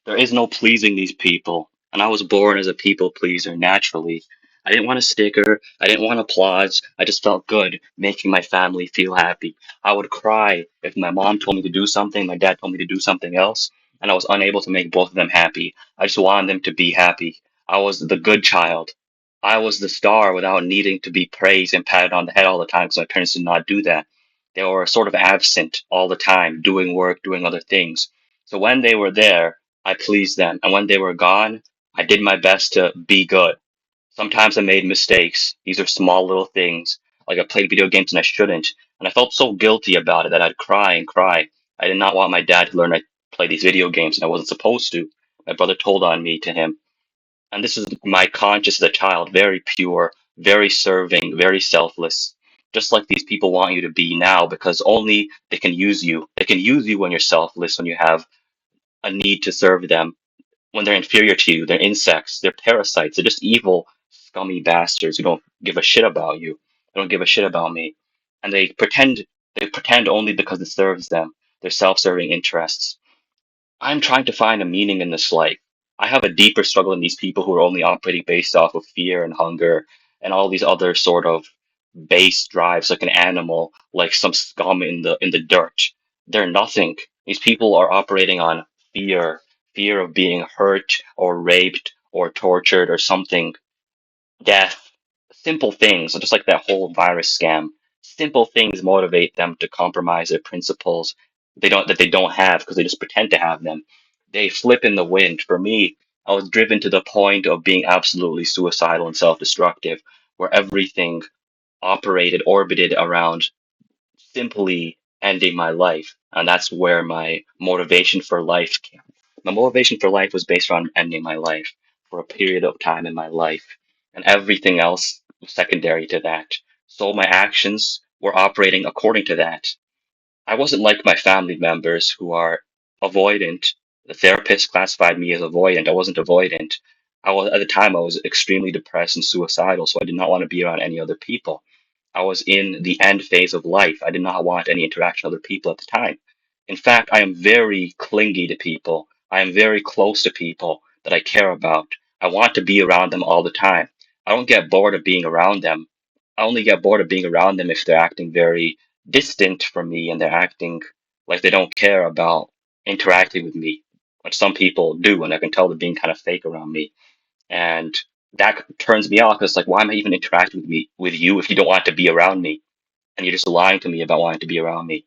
There is no pleasing these people, and I was born as a people pleaser naturally. I didn't want a sticker, I didn't want applause, I just felt good making my family feel happy. I would cry if my mom told me to do something, my dad told me to do something else, and I was unable to make both of them happy. I just wanted them to be happy. I was the good child. I was the star without needing to be praised and patted on the head all the time because my parents did not do that. They were sort of absent all the time, doing work, doing other things. So when they were there, I pleased them. And when they were gone, I did my best to be good. Sometimes I made mistakes. These are small little things. Like I played video games and I shouldn't. And I felt so guilty about it that I'd cry and cry. I did not want my dad to learn I play these video games and I wasn't supposed to. My brother told on me to him. And this is my conscience as a child, very pure, very serving, very selfless. Just like these people want you to be now because only they can use you. They can use you when you're selfless, when you have a need to serve them when they're inferior to you. They're insects. They're parasites. They're just evil, scummy bastards who don't give a shit about you. They don't give a shit about me. And they pretend only because it serves them, their self-serving interests. I'm trying to find a meaning in this life. I have a deeper struggle than these people who are only operating based off of fear and hunger and all these other sort of base drives like an animal, like some scum in the dirt. They're nothing. These people are operating on fear, fear of being hurt or raped or tortured or something, death, simple things, just like that whole virus scam. Simple things motivate them to compromise their principles they don't have because they just pretend to have them. They flip in the wind. For me, I was driven to the point of being absolutely suicidal and self-destructive, where everything orbited around simply ending my life. And that's where my motivation for life came. My motivation for life was based on ending my life for a period of time in my life. And everything else was secondary to that. So my actions were operating according to that. I wasn't like my family members who are avoidant. The therapist classified me as avoidant. I wasn't avoidant. At the time I was extremely depressed and suicidal, so I did not want to be around any other people. I was in the end phase of life. I did not want any interaction with other people at the time. In fact, I am very clingy to people. I am very close to people that I care about. I want to be around them all the time. I don't get bored of being around them. I only get bored of being around them if they're acting very distant from me and they're acting like they don't care about interacting with me, which some people do, and I can tell they're being kind of fake around me. And that turns me off. It's like, why am I even interacting with you if you don't want to be around me and you're just lying to me about wanting to be around me?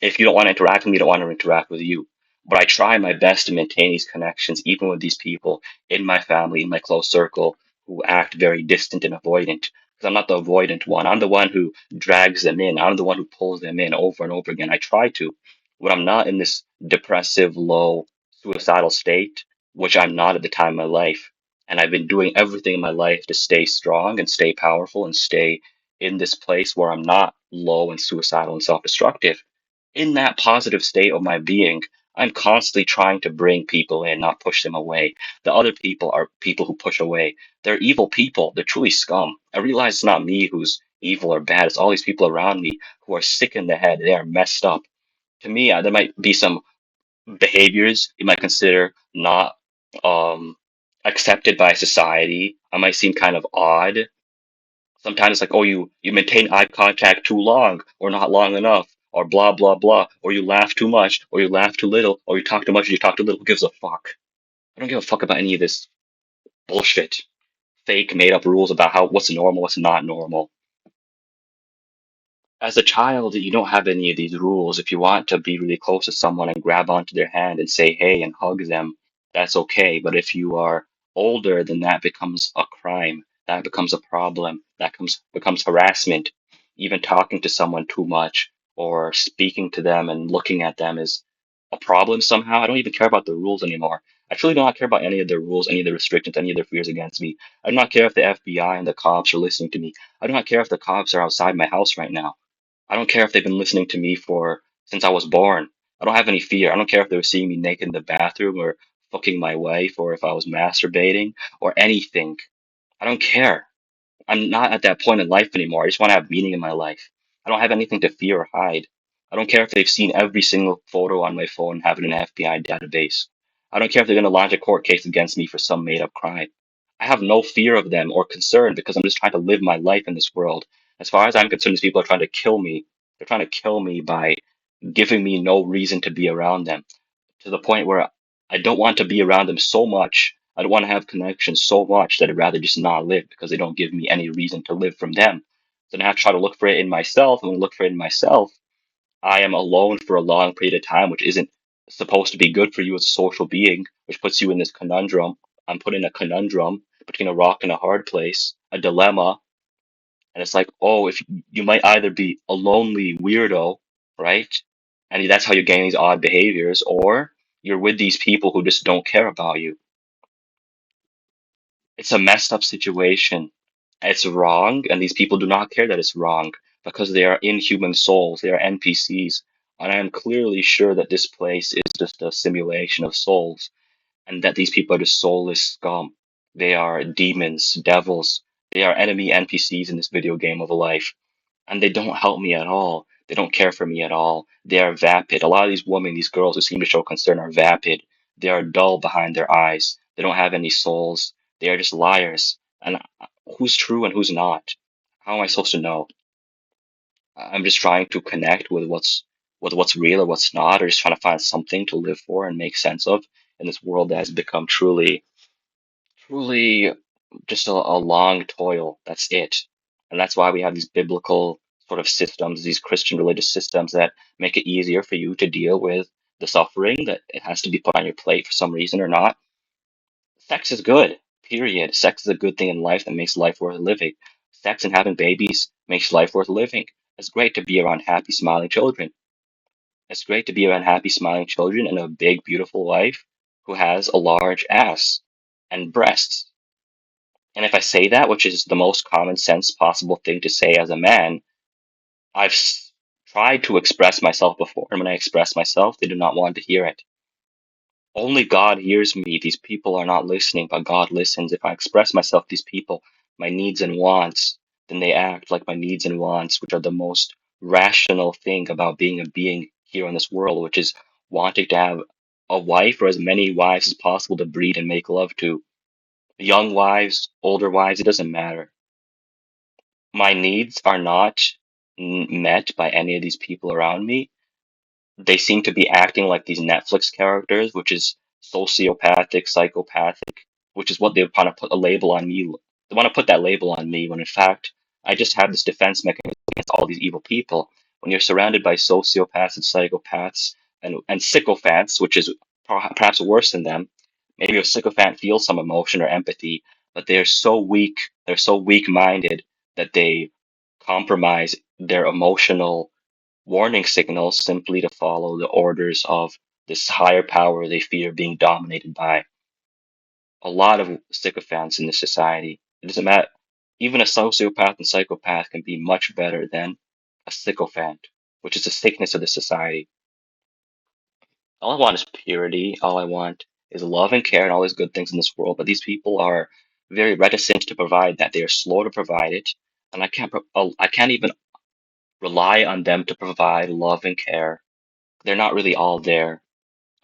If you don't want to interact with me, I don't want to interact with you. But I try my best to maintain these connections, even with these people in my family, in my close circle, who act very distant and avoidant. Because I'm not the avoidant one. I'm the one who drags them in. I'm the one who pulls them in over and over again. I try to. When I'm not in this depressive, low, suicidal state, which I'm not at the time in my life, and I've been doing everything in my life to stay strong and stay powerful and stay in this place where I'm not low and suicidal and self-destructive in that positive state of my being, I'm constantly trying to bring people in, not push them away. The other people are people who push away. They're evil people. They're truly scum. I realize it's not me who's evil or bad. It's all these people around me who are sick in the head. They are messed up. To me, there might be some behaviors you might consider not um, accepted by society. I might seem kind of odd. Sometimes it's like, oh, you maintain eye contact too long, or not long enough, or blah blah blah, or you laugh too much, or you laugh too little, or you talk too much, or you talk too little. Who gives a fuck? I don't give a fuck about any of this bullshit, fake made up rules about how what's normal, what's not normal. As a child, you don't have any of these rules. If you want to be really close to someone and grab onto their hand and say hey and hug them, that's okay. But if you are older, then that becomes a crime. That becomes a problem. Becomes harassment. Even talking to someone too much or speaking to them and looking at them is a problem somehow. I don't even care about the rules anymore. I truly do not care about any of the rules, any of the restrictions, any of their fears against me. I do not care if the FBI and the cops are listening to me. I do not care if the cops are outside my house right now. I don't care if they've been listening to me for since I was born. I don't have any fear. I don't care if they were seeing me naked in the bathroom or fucking my wife or if I was masturbating or anything. I don't care. I'm not at that point in life anymore. I just want to have meaning in my life. I don't have anything to fear or hide. I don't care if they've seen every single photo on my phone and have it in an FBI database. I don't care if they're going to launch a court case against me for some made up crime. I have no fear of them or concern because I'm just trying to live my life in this world. As far as I'm concerned, these people are trying to kill me. They're trying to kill me by giving me no reason to be around them, to the point where I don't want to be around them so much. I don't want to have connections so much that I'd rather just not live because they don't give me any reason to live from them. Then I have to try to look for it in myself. And when I look for it in myself, I am alone for a long period of time, which isn't supposed to be good for you as a social being, which puts you in this conundrum. I'm put in a conundrum between a rock and a hard place, a dilemma. And it's like, oh, if you might either be a lonely weirdo, right? And that's how you're getting these odd behaviors, or you're with these people who just don't care about you. It's a messed up situation. It's wrong, and these people do not care that it's wrong because they are inhuman souls. They are NPCs. And I am clearly sure that this place is just a simulation of souls, and that these people are just soulless scum. They are demons, devils. They are enemy NPCs in this video game of a life, and they don't help me at all. They don't care for me at all. They are vapid. A lot of these women, these girls who seem to show concern are vapid. They are dull behind their eyes. They don't have any souls. They are just liars. And who's true and who's not? How am I supposed to know? I'm just trying to connect with what's real or what's not, or just trying to find something to live for and make sense of in this world that has become truly just a long toil. That's it. And that's why we have these biblical sort of systems, these Christian religious systems that make it easier for you to deal with the suffering that it has to be put on your plate for some reason or not. Sex is good, period. Sex is a good thing in life that makes life worth living. Sex and having babies makes life worth living. It's great to be around happy, smiling children. It's great to be around happy, smiling children and a big, beautiful wife who has a large ass and breasts. And if I say that, which is the most common sense possible thing to say as a man, I've tried to express myself before, and when I express myself, they do not want to hear it. Only God hears me. These people are not listening, but God listens. If I express myself to these people, my needs and wants, then they act like my needs and wants, which are the most rational thing about being a being here in this world, which is wanting to have a wife or as many wives as possible to breed and make love to. Young wives, older wives, it doesn't matter. My needs are not met by any of these people around me. They seem to be acting like these Netflix characters, which is sociopathic, psychopathic, which is what they want to put a label on me. They want to put that label on me when in fact I just have this defense mechanism against all these evil people. When you're surrounded by sociopaths and psychopaths and sycophants, which is perhaps worse than them, maybe a sycophant feels some emotion or empathy, but they're so weak-minded that they compromise their emotional warning signals simply to follow the orders of this higher power they fear being dominated by. A lot of sycophants in this society. It doesn't matter. Even a sociopath and psychopath can be much better than a sycophant, which is a sickness of the society. All I want is purity. All I want is love and care and all these good things in this world. But these people are very reticent to provide that. They are slow to provide it, and I can't even rely on them to provide love and care. They're not really all there.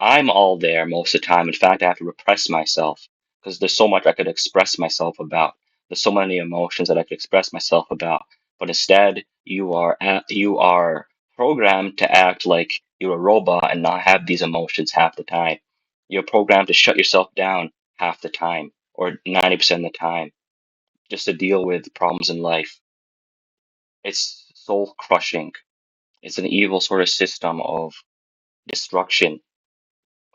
I'm all there most of the time. In fact, I have to repress myself because there's so much I could express myself about. There's so many emotions that I could express myself about. But instead, you are programmed to act like you're a robot and not have these emotions half the time. You're programmed to shut yourself down half the time or 90% of the time just to deal with problems in life. It's soul crushing. It's an evil sort of system of destruction,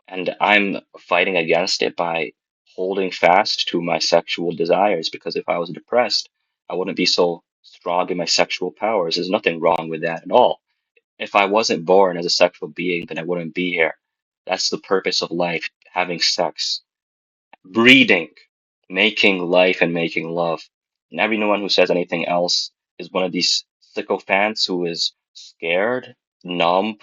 and I'm fighting against it by holding fast to my sexual desires because if I was depressed, I wouldn't be so strong in my sexual powers. There's nothing wrong with that at all. If I wasn't born as a sexual being, then I wouldn't be here. That's the purpose of life, having sex, breeding, making life, and making love. And everyone who says anything else is one of these sycophants who is scared, numb,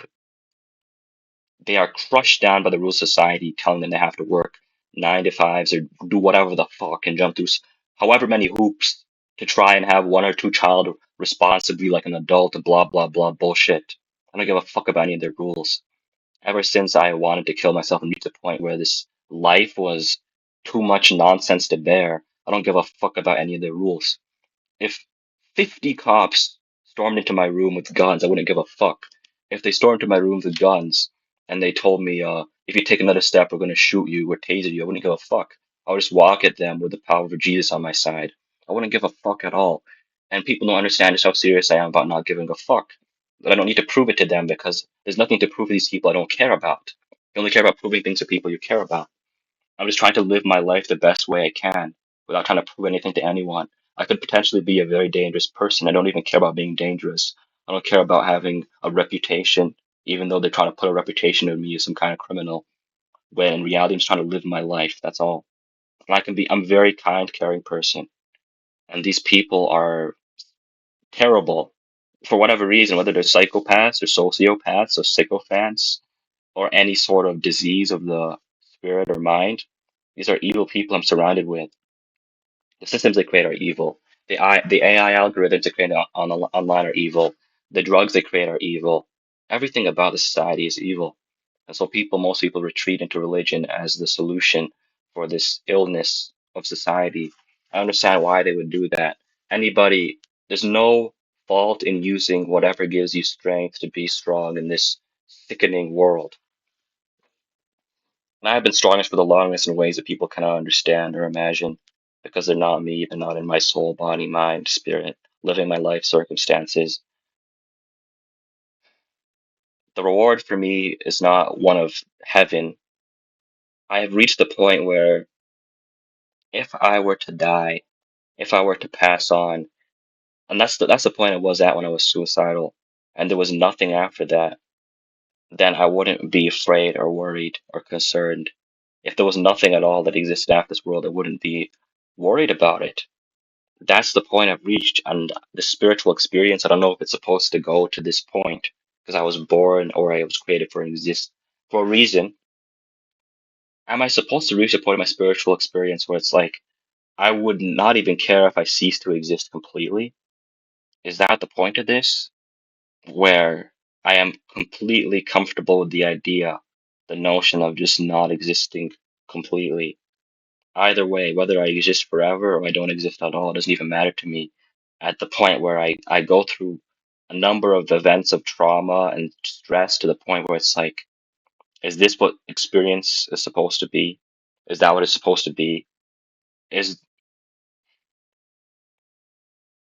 they are crushed down by the rules of society, telling them they have to work 9 to 5s or do whatever the fuck and jump through however many hoops to try and have one or two child responsibly like an adult, blah, blah, blah bullshit. I don't give a fuck about any of their rules. Ever since I wanted to kill myself and reach the point where this life was too much nonsense to bear. I don't give a fuck about any of the rules. If 50 cops stormed into my room with guns, I wouldn't give a fuck. If they stormed into my room with guns and they told me, if you take another step, we're gonna shoot you or taser you, I wouldn't give a fuck. I would just walk at them with the power of Jesus on my side. I wouldn't give a fuck at all. And people don't understand just how serious I am about not giving a fuck. But I don't need to prove it to them because there's nothing to prove to these people I don't care about. You only care about proving things to people you care about. I'm just trying to live my life the best way I can without trying to prove anything to anyone. I could potentially be a very dangerous person. I don't even care about being dangerous. I don't care about having a reputation, even though they're trying to put a reputation on me as some kind of criminal. When in reality, I'm just trying to live my life. That's all. And I'm a very kind, caring person. And these people are terrible for whatever reason, whether they're psychopaths or sociopaths or sycophants or any sort of disease of the spirit or mind. These are evil people I'm surrounded with. The systems they create are evil. The AI algorithms they create online are evil. The drugs they create are evil. Everything about the society is evil. And so most people retreat into religion as the solution for this illness of society. I understand why they would do that. There's no fault in using whatever gives you strength to be strong in this sickening world. And I have been strongest for the longest in ways that people cannot understand or imagine because they're not me, they're not in my soul, body, mind, spirit, living my life circumstances. The reward for me is not one of heaven. I have reached the point where if I were to die, if I were to pass on, and that's the point I was at when I was suicidal, and there was nothing after that, then I wouldn't be afraid or worried or concerned. If there was nothing at all that existed after this world, I wouldn't be worried about it. That's the point I've reached, and the spiritual experience, I don't know if it's supposed to go to this point because I was born or I was created for a reason. Am I supposed to reach a point in my spiritual experience where it's like I would not even care if I cease to exist completely? Is that the point of this? Where I am completely comfortable with the idea, the notion of just not existing completely. Either way, whether I exist forever or I don't exist at all, it doesn't even matter to me. At the point where I go through a number of events of trauma and stress to the point where it's like, is this what experience is supposed to be? Is that what it's supposed to be? Is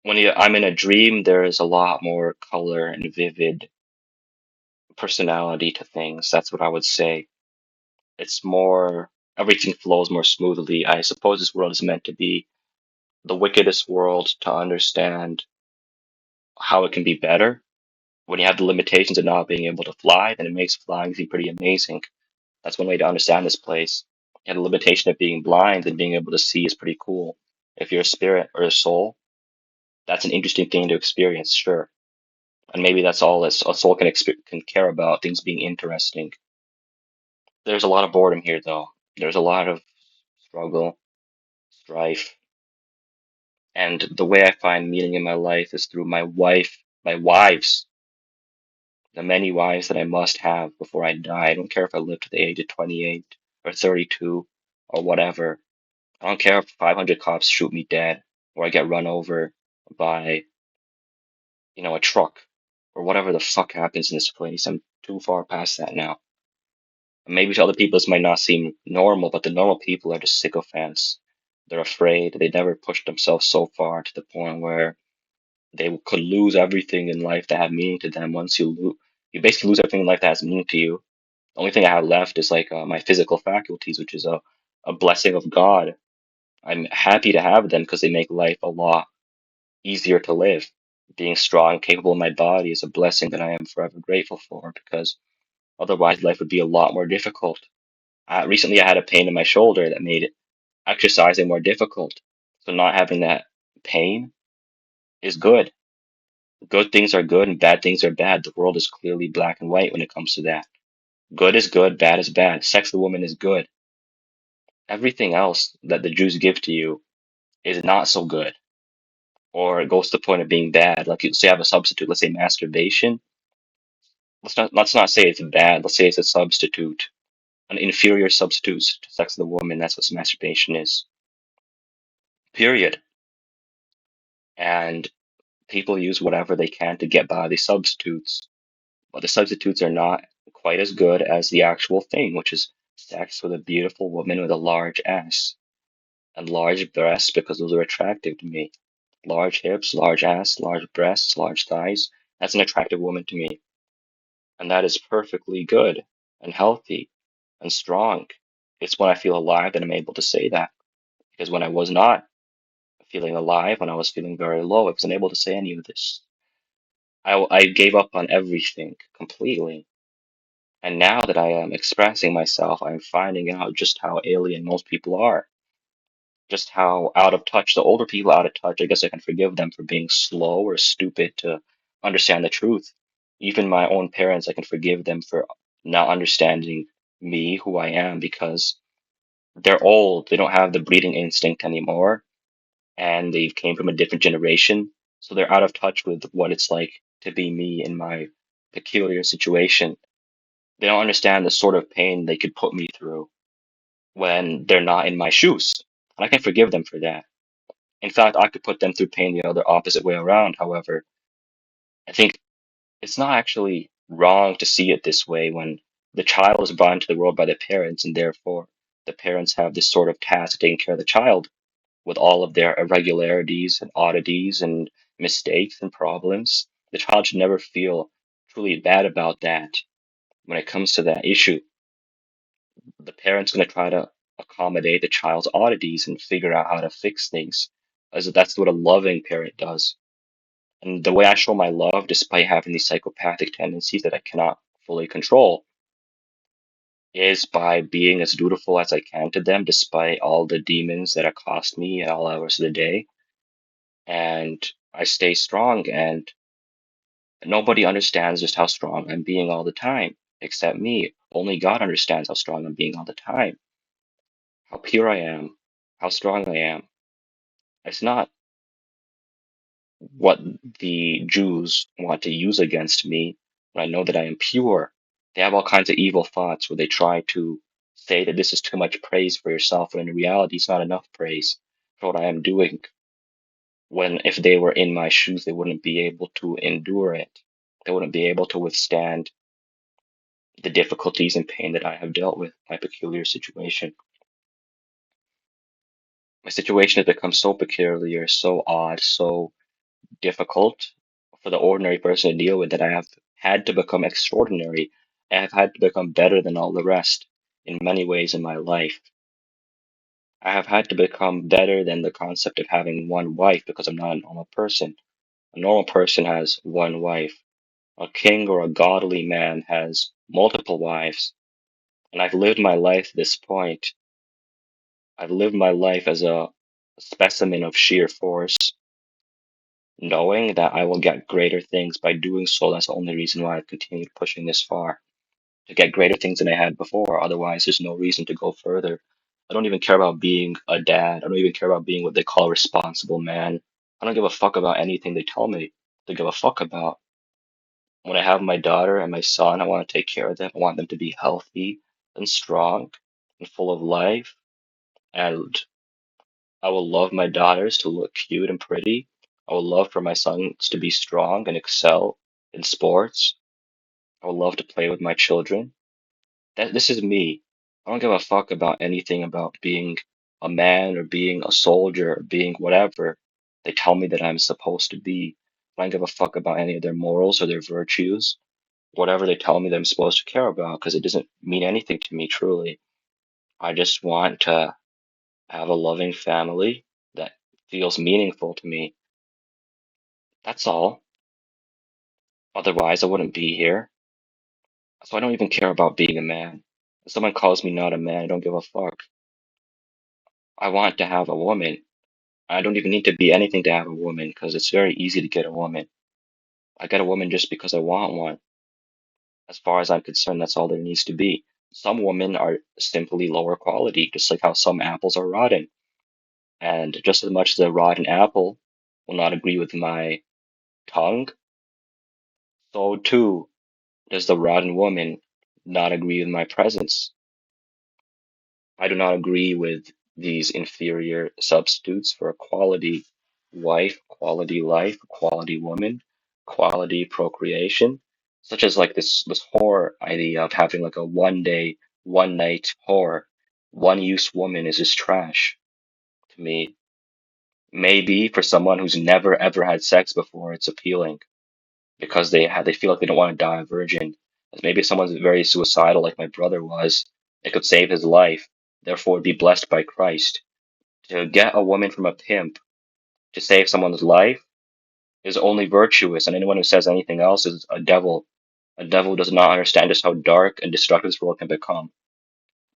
I'm in a dream, there is a lot more color and vivid personality to things. That's what I would say. It's more, everything flows more smoothly. I suppose this world is meant to be the wickedest world to understand how it can be better. When you have the limitations of not being able to fly, then it makes flying be pretty amazing. That's one way to understand this place. You have the limitation of being blind and being able to see is pretty cool. If you're a spirit or a soul, that's an interesting thing to experience, sure. And maybe that's all that a soul can care about, things being interesting. There's a lot of boredom here, though. There's a lot of struggle, strife, and the way I find meaning in my life is through my wives, the many wives that I must have before I die. I don't care if I live to the age of 28 or 32 or whatever. I don't care if 500 cops shoot me dead or I get run over by, a truck or whatever the fuck happens in this place. I'm too far past that now. And maybe to other people this might not seem normal, but the normal people are just sycophants. They're afraid. They never pushed themselves so far to the point where they could lose everything in life that had meaning to them. Once you basically lose everything in life that has meaning to you. The only thing I have left is like my physical faculties, which is a blessing of God. I'm happy to have them because they make life a lot easier to live. Being strong, capable in my body is a blessing that I am forever grateful for because otherwise life would be a lot more difficult. Recently, I had a pain in my shoulder that made exercising more difficult. So not having that pain is good. Good things are good and bad things are bad. The world is clearly black and white when it comes to that. Good is good, bad is bad. Sex the woman is good. Everything else that the Jews give to you is not so good, or it goes to the point of being bad. Like you say, have a substitute. Let's say masturbation. Let's not say it's bad. Let's say it's a substitute. an inferior substitute to sex of the woman. That's what masturbation is. Period. And people use whatever they can to get by these substitutes, but the substitutes are not quite as good as the actual thing, which is sex with a beautiful woman with a large ass and large breasts because those are attractive to me. Large hips, large ass, large breasts, large thighs. That's an attractive woman to me. And that is perfectly good and healthy and strong. It's when I feel alive that I'm able to say that. Because when I was not feeling alive, when I was feeling very low, I wasn't able to say any of this. I gave up on everything completely. And now that I am expressing myself, I'm finding out just how alien most people are, just how out of touch. The older people out of touch, I guess I can forgive them for being slow or stupid to understand the truth. Even my own parents, I can forgive them for not understanding me, who I am, because they're old. They don't have the breeding instinct anymore, and they came from a different generation. So they're out of touch with what it's like to be me in my peculiar situation. They don't understand the sort of pain they could put me through when they're not in my shoes. And I can forgive them for that. In fact, I could put them through pain the other opposite way around. However, I think it's not actually wrong to see it this way when the child is brought into the world by the parents, and therefore the parents have this sort of task of taking care of the child with all of their irregularities and oddities and mistakes and problems. The child should never feel truly bad about that when it comes to that issue. The parent's going to try to accommodate the child's oddities and figure out how to fix things. As that's what a loving parent does. And the way I show my love, despite having these psychopathic tendencies that I cannot fully control, is by being as dutiful as I can to them, despite all the demons that accost me at all hours of the day. And I stay strong, and nobody understands just how strong I'm being all the time, except me. Only God understands how strong I'm being all the time, how pure I am, how strong I am. It's not what the Jews want to use against me when I know that I am pure. They have all kinds of evil thoughts where they try to say that this is too much praise for yourself, when in reality, it's not enough praise for what I am doing. When if they were in my shoes, they wouldn't be able to endure it. They wouldn't be able to withstand the difficulties and pain that I have dealt with, my peculiar situation. My situation has become so peculiar, so odd, so difficult for the ordinary person to deal with that I have had to become extraordinary. I have had to become better than all the rest in many ways in my life. I have had to become better than the concept of having one wife because I'm not a normal person. A normal person has one wife. A king or a godly man has multiple wives. And I've lived my life to this point. I've lived my life as a specimen of sheer force, knowing that I will get greater things by doing so. That's the only reason why I've continued pushing this far, to get greater things than I had before. Otherwise, there's no reason to go further. I don't even care about being a dad. I don't even care about being what they call a responsible man. I don't give a fuck about anything they tell me to give a fuck about. When I have my daughter and my son, I want to take care of them. I want them to be healthy and strong and full of life. And I will love my daughters to look cute and pretty. I would love for my sons to be strong and excel in sports. I would love to play with my children. This is me. I don't give a fuck about anything about being a man or being a soldier or being whatever they tell me that I'm supposed to be. I don't give a fuck about any of their morals or their virtues, whatever they tell me that I'm supposed to care about, because it doesn't mean anything to me, truly. I just want to have a loving family that feels meaningful to me. That's all. Otherwise, I wouldn't be here. So I don't even care about being a man. If someone calls me not a man, I don't give a fuck. I want to have a woman. I don't even need to be anything to have a woman because it's very easy to get a woman. I get a woman just because I want one. As far as I'm concerned, that's all there needs to be. Some women are simply lower quality, just like how some apples are rotten. And just as much as a rotten apple will not agree with my tongue, so too does the rotten woman not agree with my presence. I do not agree with these inferior substitutes for a quality wife, quality life, quality woman, quality procreation, such as like this horror idea of having like a 1 day, 1 night horror. One use woman is just trash to me. Maybe for someone who's never ever had sex before, it's appealing because they feel like they don't want to die a virgin. Maybe if someone's very suicidal, like my brother was, it could save his life, therefore be blessed by Christ. To get a woman from a pimp to save someone's life is only virtuous, and anyone who says anything else is a devil. A devil who does not understand just how dark and destructive this world can become.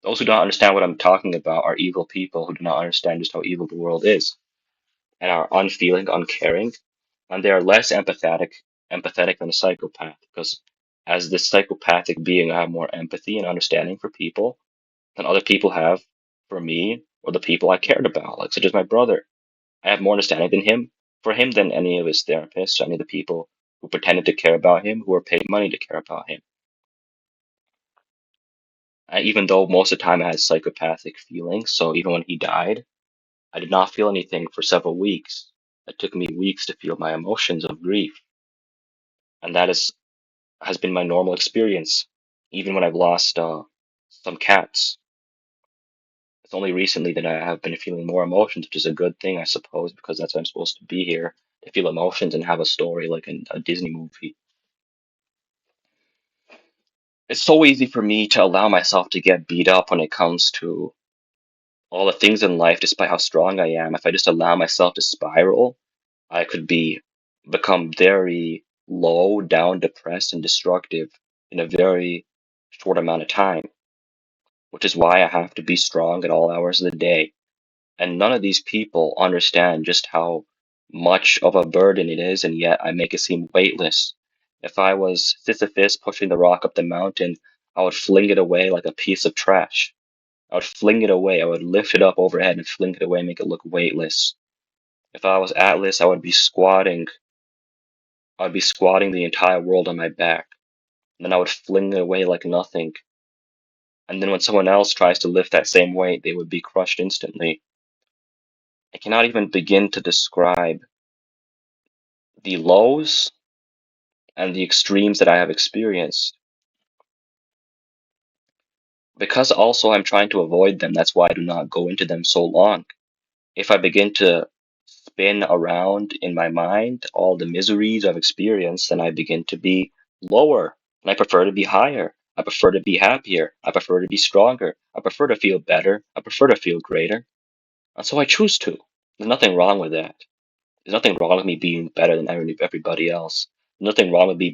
Those who don't understand what I'm talking about are evil people who do not understand just how evil the world is, and are unfeeling, uncaring, and they are less empathetic than a psychopath. Because as this psychopathic being, I have more empathy and understanding for people than other people have for me or the people I cared about, like such as my brother. I have more understanding than him for him than any of his therapists, any of the people who pretended to care about him, who were paid money to care about him. Even though most of the time I had psychopathic feelings, so even when he died, I did not feel anything for several weeks. It took me weeks to feel my emotions of grief, and that has been my normal experience, even when I've lost some cats. It's only recently that I have been feeling more emotions, which is a good thing, I suppose, because that's why I'm supposed to be here, to feel emotions and have a story like in a Disney movie. It's so easy for me to allow myself to get beat up when it comes to all the things in life, despite how strong I am. If I just allow myself to spiral, I could become very low, down, depressed, and destructive in a very short amount of time, which is why I have to be strong at all hours of the day. And none of these people understand just how much of a burden it is, and yet I make it seem weightless. If I was Sisyphus pushing the rock up the mountain, I would fling it away like a piece of trash. I would fling it away. I would lift it up overhead and fling it away and make it look weightless. If I was Atlas, I would be squatting. I would be squatting the entire world on my back. And then I would fling it away like nothing. And then when someone else tries to lift that same weight, they would be crushed instantly. I cannot even begin to describe the lows and the extremes that I have experienced. Because also I'm trying to avoid them, that's why I do not go into them so long. If I begin to spin around in my mind all the miseries I've experienced, then I begin to be lower. And I prefer to be higher. I prefer to be happier. I prefer to be stronger. I prefer to feel better. I prefer to feel greater. And so I choose to. There's nothing wrong with that. There's nothing wrong with me being better than everybody else. There's nothing wrong with me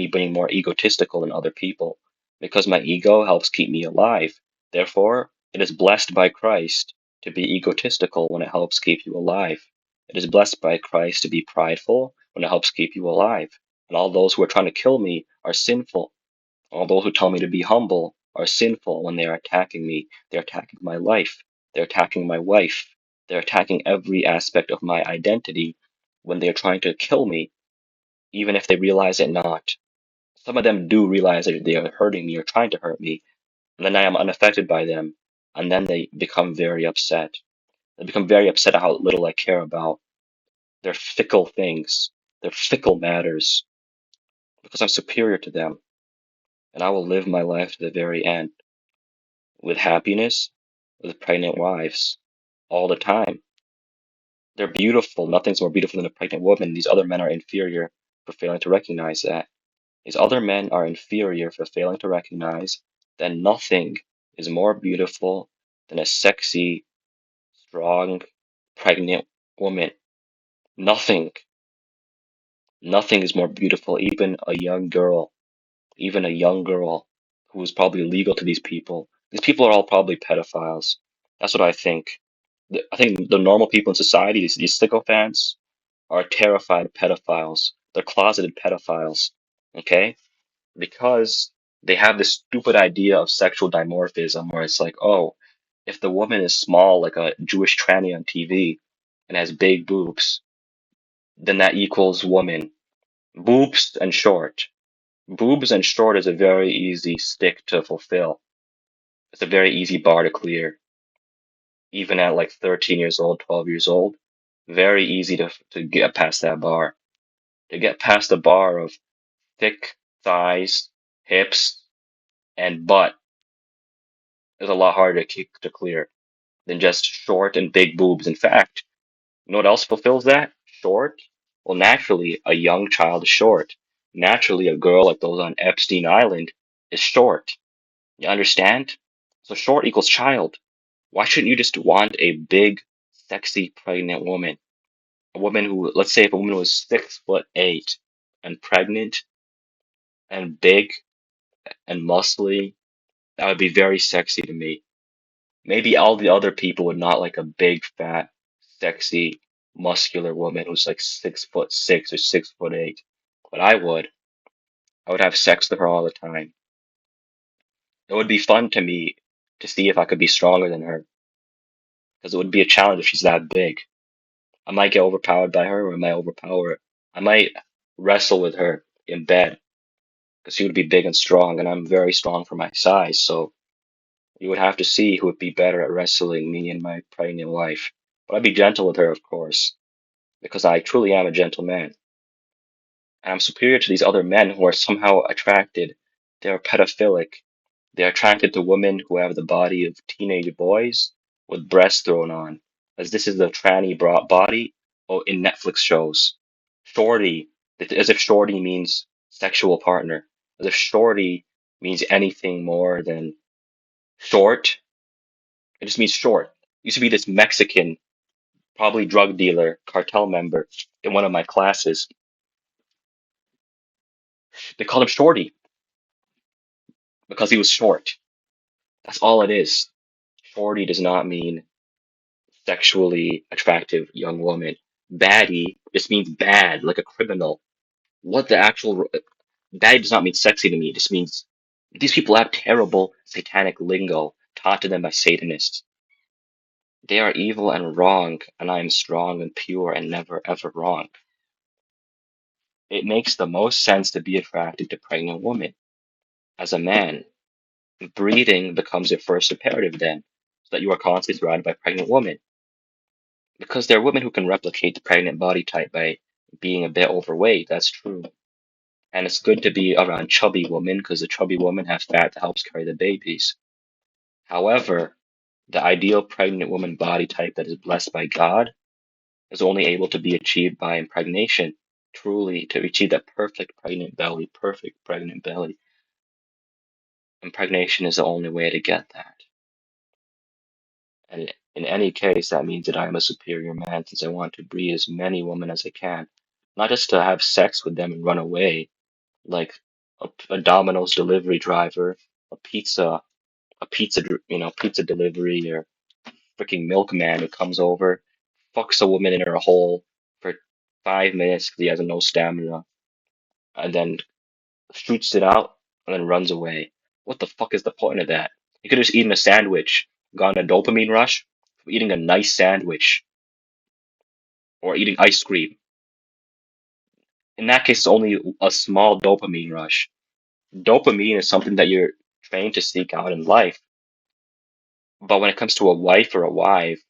being more egotistical than other people, because my ego helps keep me alive. Therefore, it is blessed by Christ to be egotistical when it helps keep you alive. It is blessed by Christ to be prideful when it helps keep you alive. And all those who are trying to kill me are sinful. All those who tell me to be humble are sinful when they are attacking me. They're attacking my life. They're attacking my wife. They're attacking every aspect of my identity when they're trying to kill me, even if they realize it not. Some of them do realize that they are hurting me or trying to hurt me, and then I am unaffected by them, and then they become very upset. They become very upset at how little I care about their fickle things, their fickle matters, because I'm superior to them, and I will live my life to the very end with happiness, with pregnant wives, all the time. They're beautiful. Nothing's more beautiful than a pregnant woman. These other men are inferior for failing to recognize that. These other men are inferior for failing to recognize that nothing is more beautiful than a sexy, strong, pregnant woman. Nothing. Nothing is more beautiful. Even a young girl who is probably legal to these people. These people are all probably pedophiles. That's what I think. I think the normal people in society, these sycophants, are terrified of pedophiles. They're closeted pedophiles, okay? Because they have this stupid idea of sexual dimorphism where it's like, oh, if the woman is small, like a Jewish tranny on TV, and has big boobs, then that equals woman. Boobs and short. Boobs and short is a very easy stick to fulfill. It's a very easy bar to clear. even at like 13 years old, 12 years old. Very easy to get past that bar. To get past the bar of thick thighs, hips, and butt is a lot harder to clear than just short and big boobs. In fact, you know what else fulfills that? Short? Well, naturally, a young child is short. Naturally, a girl like those on Epstein Island is short. You understand? So short equals child. Why shouldn't you just want a big, sexy, pregnant woman? A woman who, let's say if a woman was 6'8" and pregnant and big and muscly, that would be very sexy to me. Maybe all the other people would not like a big, fat, sexy, muscular woman who's like 6'6" or 6'8", but I would. I would have sex with her all the time. It would be fun to me to see if I could be stronger than her, because it would be a challenge if she's that big. I might get overpowered by her, or I might overpower her. I might wrestle with her in bed, because she would be big and strong, and I'm very strong for my size, so you would have to see who would be better at wrestling, me and my pregnant wife. But I'd be gentle with her, of course, because I truly am a gentleman. And I'm superior to these other men who are somehow attracted. They're pedophilic. They're attracted to women who have the body of teenage boys with breasts thrown on, as this is the tranny body in Netflix shows. Shorty, as if shorty means sexual partner, as if shorty means anything more than short. It just means short. Used to be this Mexican, probably drug dealer, cartel member in one of my classes. They called him Shorty because he was short. That's all it is. Shorty does not mean sexually attractive young woman. Baddie just means bad, like a criminal. What the actual baddie does not mean sexy to me. It just means these people have terrible satanic lingo taught to them by Satanists. They are evil and wrong, and I am strong and pure and never ever wrong. It makes the most sense to be attracted to pregnant women. As a man, breathing becomes your first imperative then, so that you are constantly surrounded by pregnant women. Because there are women who can replicate the pregnant body type by being a bit overweight, that's true. And it's good to be around chubby women because the chubby women have fat that helps carry the babies. However, the ideal pregnant woman body type that is blessed by God is only able to be achieved by impregnation. Truly, to achieve that perfect pregnant belly, impregnation is the only way to get that. And in any case, that means that I am a superior man since I want to breed as many women as I can, not just to have sex with them and run away like a Domino's delivery driver, a pizza, pizza delivery or freaking milkman who comes over, fucks a woman in her hole for 5 minutes because he has no stamina, and then shoots it out and then runs away. What the fuck is the point of that? You could have just eaten a sandwich, gotten a dopamine rush from eating a nice sandwich or eating ice cream. In that case, it's only a small dopamine rush. Dopamine is something that you're trained to seek out in life. But when it comes to a wife or a wife,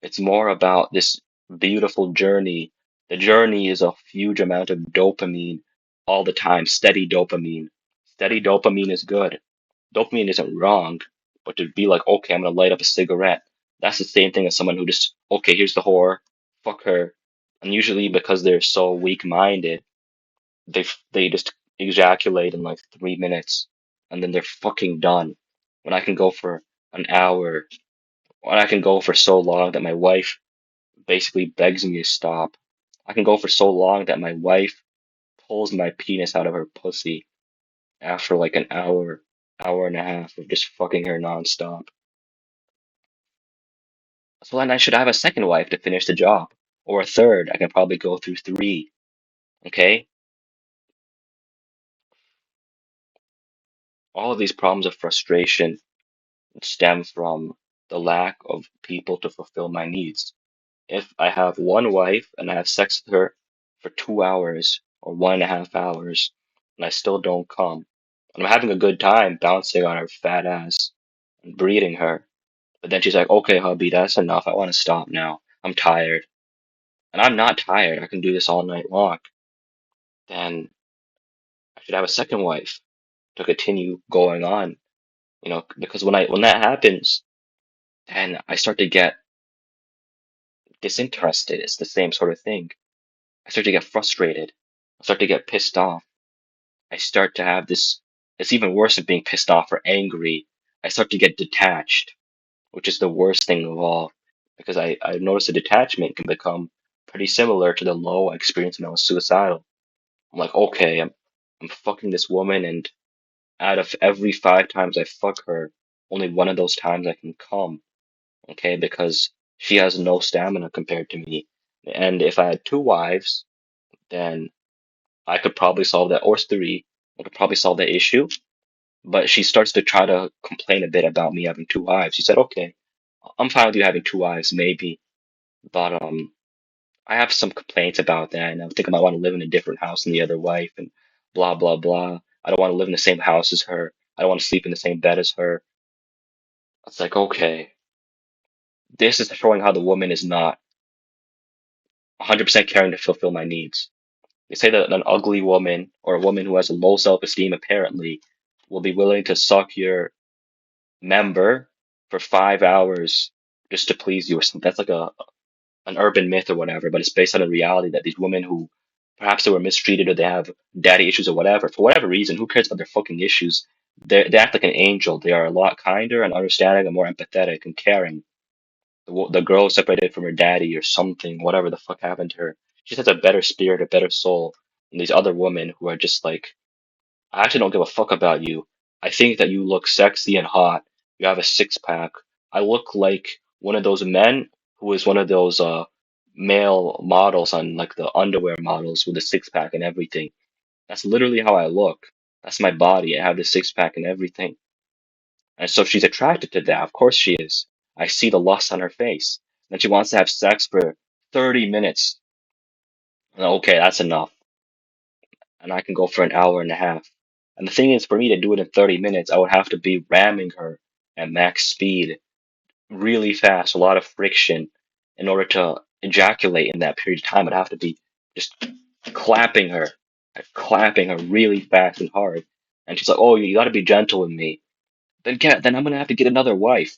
it's more about this beautiful journey. The journey is a huge amount of dopamine all the time, steady dopamine. Steady dopamine is good. Dopamine isn't wrong, but to be like, okay, I'm gonna light up a cigarette, that's the same thing as someone who just, okay, here's the whore, fuck her. And usually because they're so weak-minded, they just ejaculate in like 3 minutes and then they're fucking done. When I can go for an hour, when I can go for so long that my wife basically begs me to stop. I can go for so long that my wife pulls my penis out of her pussy after like an hour, hour and a half of just fucking her nonstop. So then I should have a second wife to finish the job. Or a third. I can probably go through three. Okay? All of these problems of frustration stem from the lack of people to fulfill my needs. If I have one wife and I have sex with her for 2 hours or 1.5 hours and I still don't come, and I'm having a good time bouncing on her fat ass and breeding her, But then she's like, okay, hubby, that's enough. I want to stop now. I'm tired. And I'm not tired. I can do this all night long. Then I should have a second wife to continue going on, because when that happens, then I start to get disinterested. It's the same sort of thing. I start to get frustrated. I start to get pissed off. I start to have this, it's even worse than being pissed off or angry. I start to get detached, which is the worst thing of all, because I noticed the detachment can become pretty similar to the low I experienced when I was suicidal. I'm like, okay, I'm fucking this woman, and out of every 5 times I fuck her, only one of those times I can come, okay, because she has no stamina compared to me. And if I had two wives, then I could probably solve that, or three, I could probably solve that issue. But she starts to try to complain a bit about me having two wives. She said, okay, I'm fine with you having two wives, maybe, but I have some complaints about that, and I think I might want to live in a different house than the other wife, and blah blah blah. I don't want to live in the same house as her. I don't want to sleep in the same bed as her. It's like, okay, this is showing how the woman is not 100% caring to fulfill my needs. They say that an ugly woman or a woman who has a low self-esteem apparently will be willing to suck your member for 5 hours just to please you or something. That's like a an urban myth or whatever, but it's based on a reality that these women who perhaps they were mistreated or they have daddy issues or whatever, for whatever reason, who cares about their fucking issues? They act like an angel. They are a lot kinder and understanding and more empathetic and caring. The girl separated from her daddy or something, whatever the fuck happened to her. She just has a better spirit, a better soul than these other women who are just like, I actually don't give a fuck about you. I think that you look sexy and hot. You have a six pack. I look like one of those men who is one of those male models on like the underwear models with a six pack and everything. That's literally how I look. That's my body. I have the six pack and everything. And so she's attracted to that. Of course she is. I see the lust on her face. And she wants to have sex for 30 minutes. And okay, that's enough. And I can go for an hour and a half. And the thing is, for me to do it in 30 minutes, I would have to be ramming her at max speed, really fast, a lot of friction, in order to ejaculate in that period of time. I'd have to be just clapping her, clapping her really fast and hard. And she's like, "Oh, you got to be gentle with me." Then I'm gonna have to get another wife.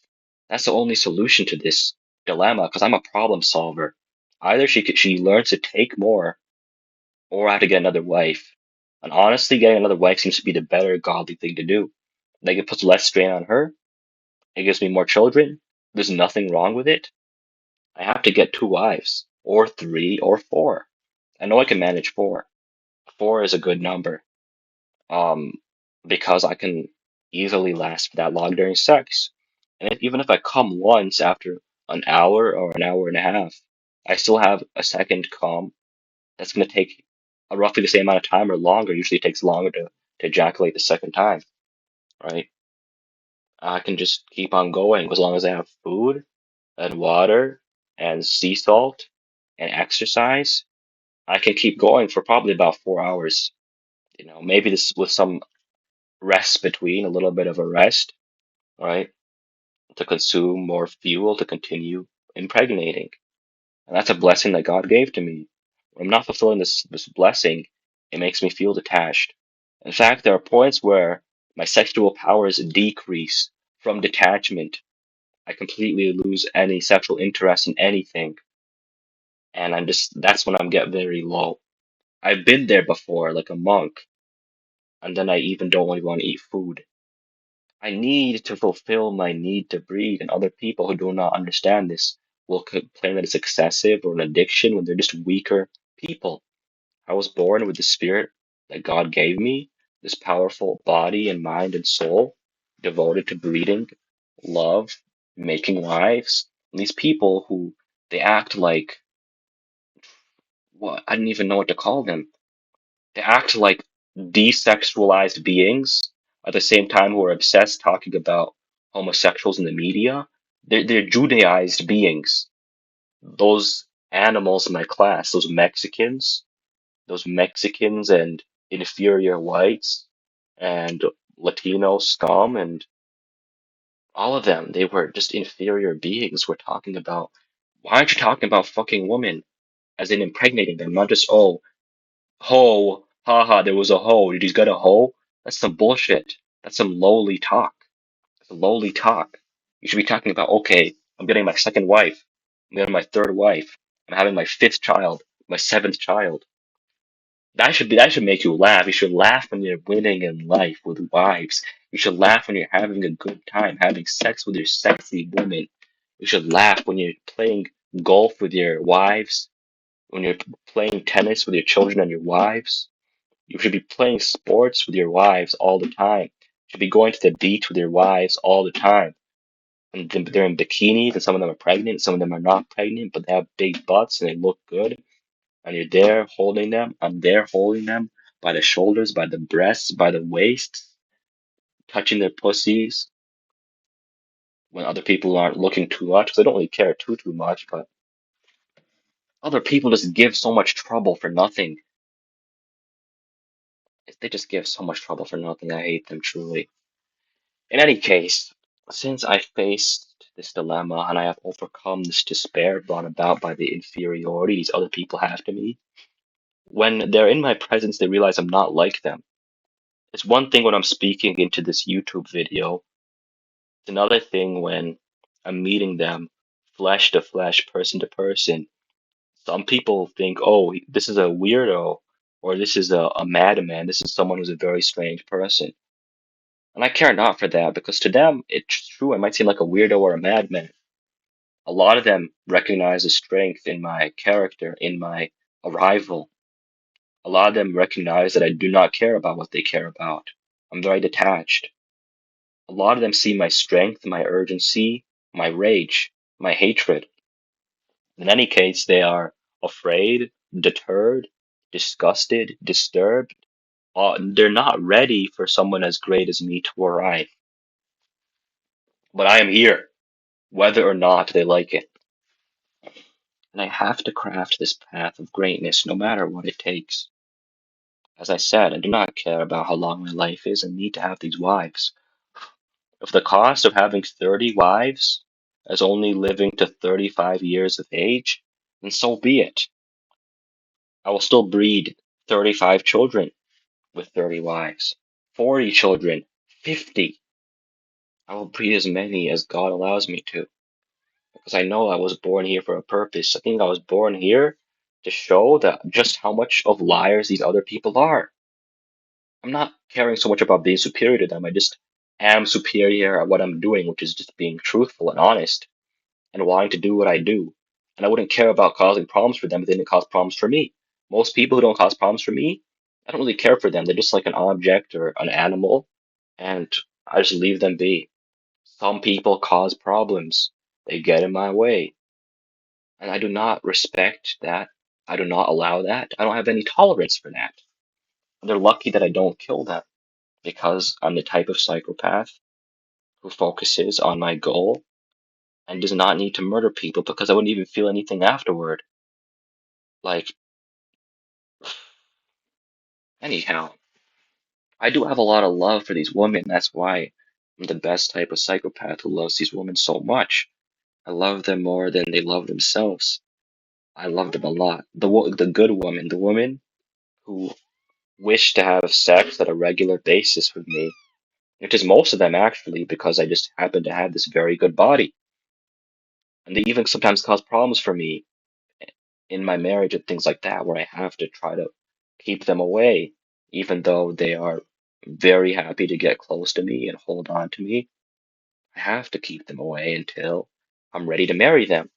That's the only solution to this dilemma, because I'm a problem solver. Either she learns to take more, or I have to get another wife. And honestly, getting another wife seems to be the better godly thing to do. Like it puts less strain on her. It gives me more children. There's nothing wrong with it. I have to get two wives, or three, or four. I know I can manage four. Four is a good number. Um, because I can easily last for that long during sex. And even if I come once after an hour or an hour and a half, I still have a second come that's going to take roughly the same amount of time or longer. Usually it takes longer to ejaculate the second time, right? I can just keep on going as long as I have food and water and sea salt and exercise. I can keep going for probably about 4 hours. Maybe this with some rest between, a little bit of a rest, right? To consume more fuel to continue impregnating. And that's a blessing that God gave to me. When I'm not fulfilling this blessing, it makes me feel detached. In fact, there are points where my sexual powers decrease from detachment. I completely lose any sexual interest in anything. And that's when I'm get very low. I've been there before, like a monk, and then I even don't really want to eat food. I need to fulfill my need to breathe, and other people who do not understand this will complain that it's excessive or an addiction when they're just weaker people. I was born with the spirit that God gave me, this powerful body and mind and soul, devoted to breeding, love, making wives. And these people who they act like what I don't even know what to call them. They act like desexualized beings at the same time who are obsessed talking about homosexuals in the media. They're Judaized beings. Those animals in my class, those Mexicans and inferior whites and Latino scum and All of them, they were just inferior beings. We're talking about, why aren't you talking about fucking women as in impregnating them, not just, oh, ho, haha, there was a hoe. Did you get a hoe? That's some bullshit. That's some lowly talk. That's lowly talk. You should be talking about, okay, I'm getting my second wife. I'm getting my third wife. I'm having my fifth child, my seventh child. That should make you laugh. You should laugh when you're winning in life with wives. You should laugh when you're having a good time, having sex with your sexy woman. You should laugh when you're playing golf with your wives, when you're playing tennis with your children and your wives. You should be playing sports with your wives all the time. You should be going to the beach with your wives all the time. And they're in bikinis, and some of them are pregnant, some of them are not pregnant, but they have big butts and they look good. And you're there holding them. I'm there holding them by the shoulders, by the breasts, by the waists, touching their pussies when other people aren't looking too much, because I don't really care too much, but other people just give so much trouble for nothing. They just give so much trouble for nothing. I hate them truly. In any case, since I faced this dilemma and I have overcome this despair brought about by the inferiority these other people have to me, when they're in my presence, they realize I'm not like them. It's one thing when I'm speaking into this YouTube video, it's another thing when I'm meeting them flesh to flesh, person to person. Some people think, oh, this is a weirdo, or this is a madman, this is someone who's a very strange person. And I care not for that because to them, it's true, I might seem like a weirdo or a madman. A lot of them recognize the strength in my character, in my arrival. A lot of them recognize that I do not care about what they care about. I'm very detached. A lot of them see my strength, my urgency, my rage, my hatred. In any case, they are afraid, deterred, disgusted, disturbed. They're not ready for someone as great as me to arrive. But I am here, whether or not they like it. And I have to craft this path of greatness no matter what it takes. As I said, I do not care about how long my life is and need to have these wives. If the cost of having 30 wives is only living to 35 years of age, then so be it. I will still breed 35 children with 30 wives, 40 children, 50. I will breed as many as God allows me to, because I know I was born here for a purpose. I think I was born here to show that just how much of liars these other people are. I'm not caring so much about being superior to them. I just am superior at what I'm doing, which is just being truthful and honest and wanting to do what I do. And I wouldn't care about causing problems for them if they didn't cause problems for me. Most people who don't cause problems for me, I don't really care for them. They're just like an object or an animal, and I just leave them be. Some people cause problems. They get in my way, and I do not respect that. I do not allow that. I don't have any tolerance for that. They're lucky that I don't kill them because I'm the type of psychopath who focuses on my goal and does not need to murder people because I wouldn't even feel anything afterward. Like, anyhow, I do have a lot of love for these women. That's why I'm the best type of psychopath who loves these women so much. I love them more than they love themselves. I love them a lot. The good woman, the women who wish to have sex at a regular basis with me, which is most of them actually, because I just happen to have this very good body. And they even sometimes cause problems for me in my marriage and things like that, where I have to try to keep them away, even though they are very happy to get close to me and hold on to me. I have to keep them away until I'm ready to marry them.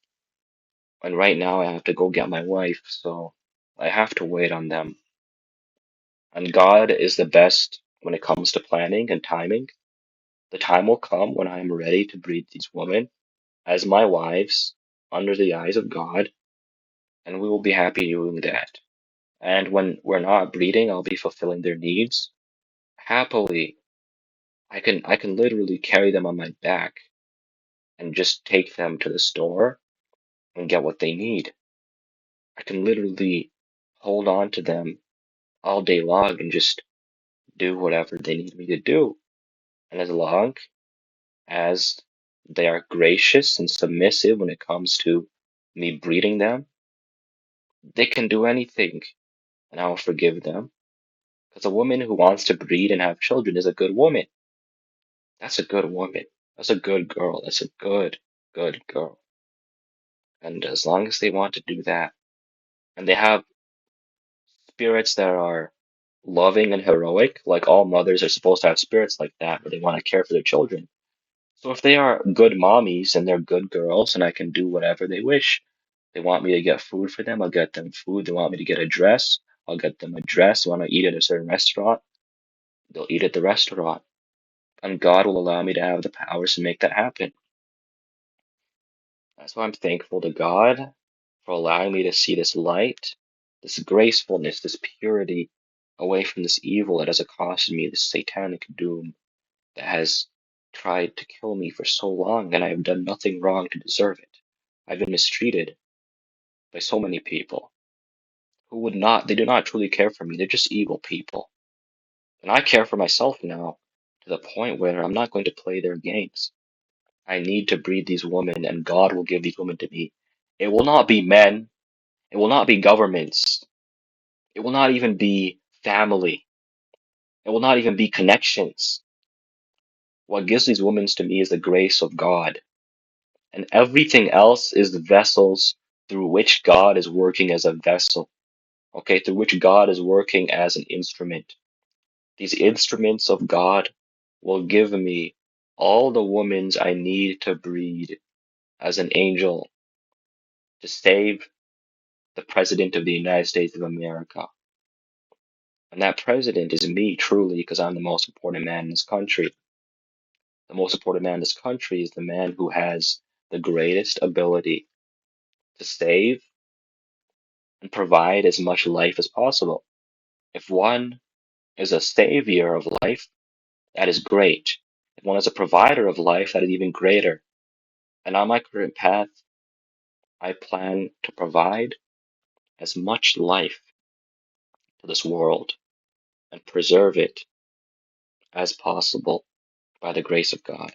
And right now, I have to go get my wife, so I have to wait on them. And God is the best when it comes to planning and timing. The time will come when I am ready to breed these women as my wives under the eyes of God, and we will be happy doing that. And when we're not breeding, I'll be fulfilling their needs happily. I can literally carry them on my back and just take them to the store and get what they need. I can literally hold on to them all day long and just do whatever they need me to do. And as long as they are gracious and submissive when it comes to me breeding them, they can do anything and I will forgive them. Because a woman who wants to breed and have children is a good woman. That's a good woman. That's a good girl. That's a good, good girl. And as long as they want to do that, and they have spirits that are loving and heroic, like all mothers are supposed to have spirits like that, where they want to care for their children. So if they are good mommies and they're good girls and I can do whatever they wish, they want me to get food for them, I'll get them food. They want me to get a dress, I'll get them a dress. They want to eat at a certain restaurant, they'll eat at the restaurant. And God will allow me to have the powers to make that happen. That's why I'm thankful to God for allowing me to see this light, this gracefulness, this purity away from this evil that has accosted me, this satanic doom that has tried to kill me for so long, and I have done nothing wrong to deserve it. I've been mistreated by so many people who would not, they do not truly care for me. They're just evil people. And I care for myself now to the point where I'm not going to play their games. I need to breed these women, and God will give these women to me. It will not be men. It will not be governments. It will not even be family. It will not even be connections. What gives these women to me is the grace of God. And everything else is the vessels through which God is working as a vessel. Okay, through which God is working as an instrument. These instruments of God will give me all the women I need to breed as an angel to save the President of the United States of America. And that president is me, truly, because I'm the most important man in this country. The most important man in this country is the man who has the greatest ability to save and provide as much life as possible. If one is a savior of life, that is great. If one is a provider of life, that is even greater. And on my current path, I plan to provide as much life to this world and preserve it as possible by the grace of God.